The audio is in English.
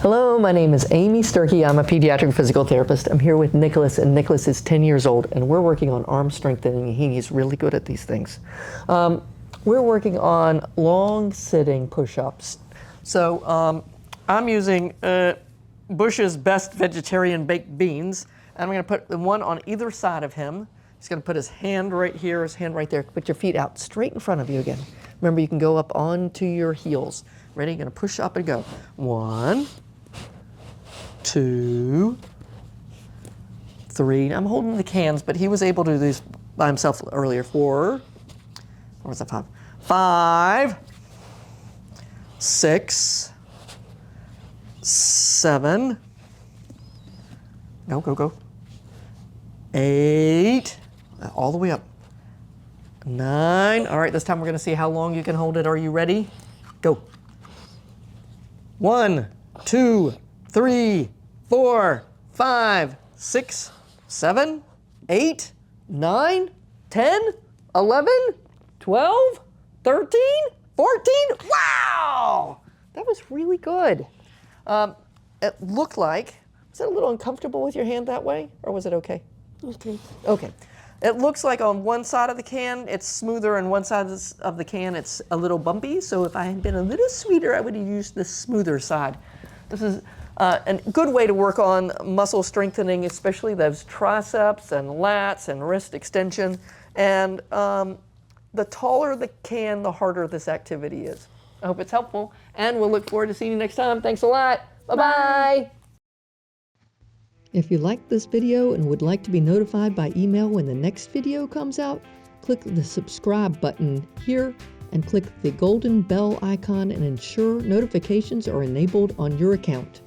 Hello, my name is Amy Sturkey. I'm a pediatric physical therapist. I'm here with Nickolas, and Nickolas is 10 years old, and we're working on arm strengthening. He's really good at these things. We're working on long sitting push-ups. So I'm using Bush's Best Vegetarian Baked Beans. And I'm going to put the one on either side of him. He's going to put his hand right here, his hand right there. Put your feet out straight in front of you again. Remember, you can go up onto your heels. Ready? You're going to push up and go. 1, 2, 3. I'm holding the cans, but he was able to do these by himself earlier. 4. Or was that 5? 5, 6, 7. Go. 8. All the way up. 9. All right, this time we're going to see how long you can hold it. Are you ready? Go. 1, 2, 3, 4, 5, 6, 7, 8, 9, 10, 11, 12, 13, 14. Wow! That was really good. It looked like, was it a little uncomfortable with your hand that way, or was it okay? Okay. It looks like on one side of the can it's smoother and one side of the can it's a little bumpy. So if I had been a little sweeter, I would have used the smoother side. This is a good way to work on muscle strengthening, especially those triceps and lats and wrist extension. And the taller the can, the harder this activity is. I hope it's helpful, and we'll look forward to seeing you next time. Thanks a lot. Bye-bye. If you liked this video and would like to be notified by email when the next video comes out, click the subscribe button here and click the golden bell icon and ensure notifications are enabled on your account.